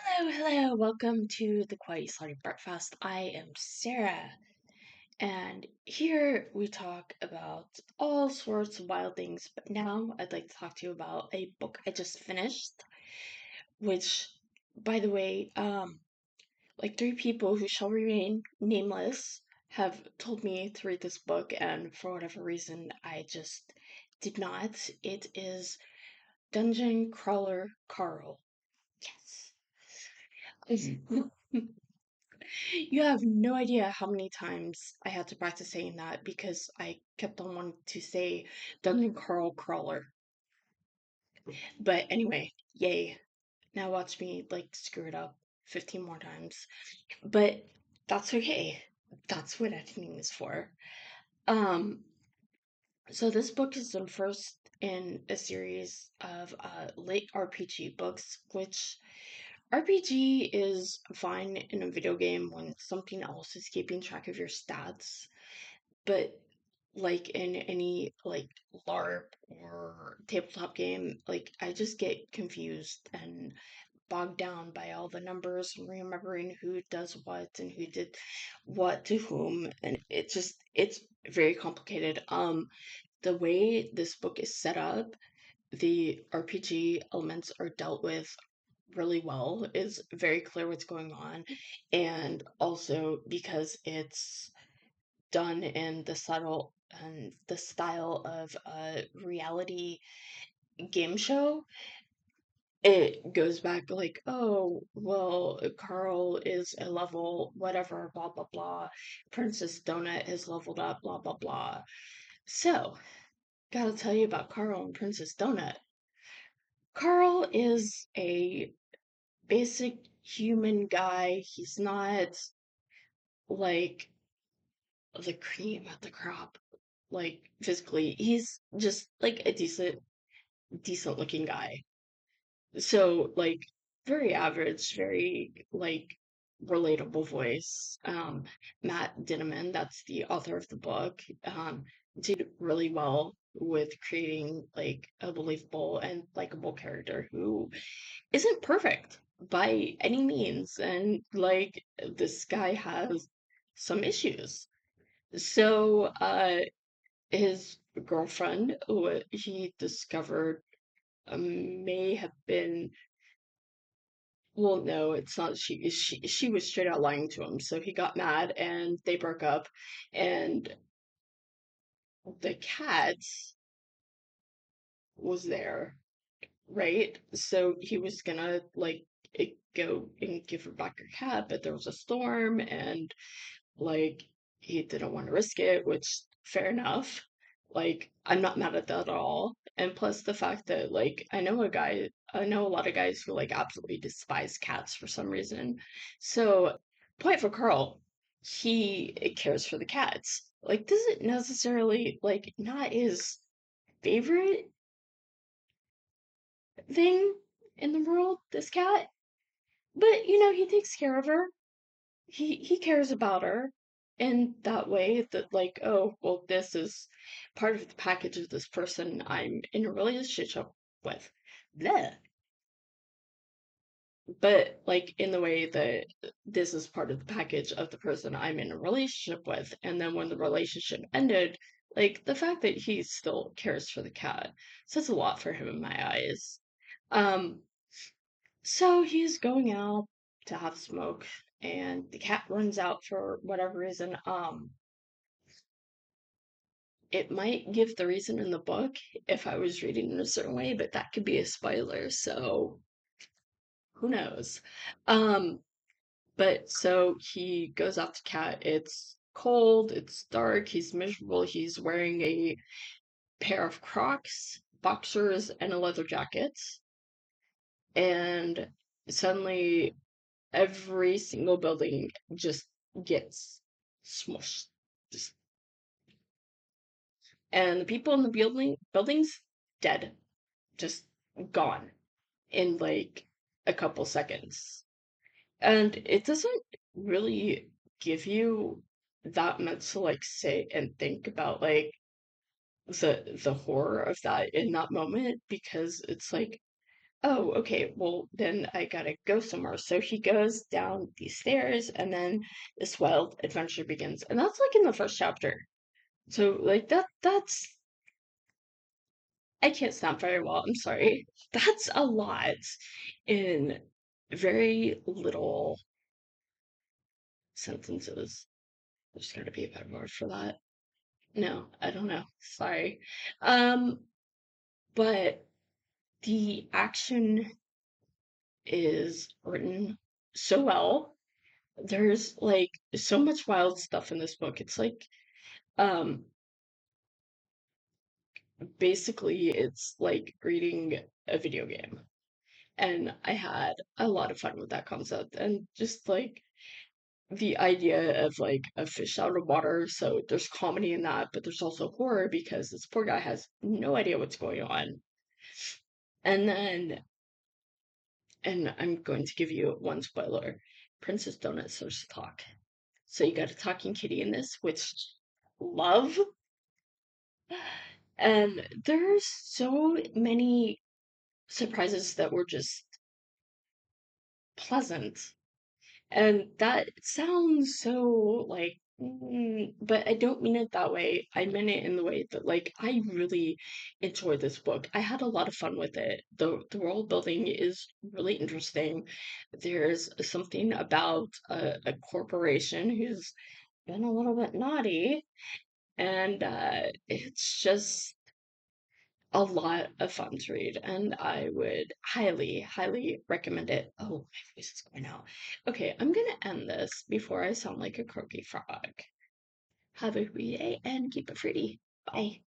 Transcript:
Hello. Welcome to the Kawaii Slartibartfast. I am Sarah, and here we talk about all sorts of wild things. But now I'd like to talk to you about a book I just finished, which, by the way, like three people who shall remain nameless have told me to read this book, and for whatever reason, I just did not. It is Dungeon Crawler Carl. Yes. You have no idea how many times I had to practice saying that because I kept on wanting to say Dungeon Crawler. But anyway, yay. Now watch me like screw it up 15 more times. But that's okay. That's what editing is for. Um, so this book is the first in a series of late RPG books, which RPG is fine in a video game when something else is keeping track of your stats, but like in any like LARP or tabletop game, like I just get confused and bogged down by all the numbers and remembering who does what and who did what to whom, and it's very complicated. The way this book is set up, the RPG elements are dealt with really well. It's very clear what's going on, and also because it's done in the subtle and the style of a reality game show, it goes back like, oh, well, Carl is a level whatever, blah blah blah. Princess Donut has leveled up, blah blah blah. So, gotta tell you about Carl and Princess Donut. Carl is a basic human guy. He's not like the cream of the crop, like physically. He's just like a decent looking guy. So like very average, very like relatable voice. Matt Dinniman, that's the author of the book, did really well with creating like a believable and likable character who isn't perfect by any means, and like this guy has some issues. So his girlfriend, who he discovered may have been, well, no, it's not. She was straight out lying to him. So he got mad and they broke up. And the cat was there, right? So he was gonna like go and give her back her cat, but there was a storm and like he didn't want to risk it, which fair enough. Like I'm not mad at that at all. And plus the fact that like I know a lot of guys who like absolutely despise cats for some reason. So point for Carl, he cares for the cats. Like this isn't necessarily like not his favorite thing in the world, this cat. But you know, he takes care of her. He cares about her in that way that like, oh, well, this is part of the package of this person I'm in a relationship with. Bleh. But like in the way that this is part of the package of the person I'm in a relationship with, and then when the relationship ended, like the fact that he still cares for the cat says a lot for him in my eyes. Um, so he's going out to have a smoke, and the cat runs out for whatever reason. It might give the reason in the book if I was reading in a certain way, but that could be a spoiler, so who knows? Um, but so he goes out to cat. It's cold, it's dark, he's miserable, he's wearing a pair of Crocs, boxers, and a leather jacket, and suddenly every single building just gets smushed. Just and the people in the buildings dead, just gone in like a couple seconds. And it doesn't really give you that much to like say and think about like the horror of that in that moment, because it's like oh, okay, well, then I gotta go somewhere. So he goes down these stairs, and then this wild adventure begins. And that's like in the first chapter. So, like, I can't snap very well. I'm sorry. That's a lot in very little sentences. There's gotta be a better word for that. No, I don't know. Sorry. Um, but the action is written so well. There's like so much wild stuff in this book. It's like um basically it's like reading a video game. And I had a lot of fun with that concept and just like the idea of like a fish out of water. So there's comedy in that, but there's also horror because this poor guy has no idea what's going on. And then, and I'm going to give you one spoiler, Princess Donut starts to talk. So you got a talking kitty in this, which love. And there's so many surprises that were just pleasant. And that sounds so like, but I don't mean it that way. I meant it in the way that like I really enjoyed this book. I had a lot of fun with it. The world building is really interesting. There's something about a corporation who's been a little bit naughty, and it's just a lot of fun to read, and I would highly, highly recommend it. Oh, my voice is going out. Okay, I'm gonna end this before I sound like a croaky frog. Have a great day and keep it fruity. Bye.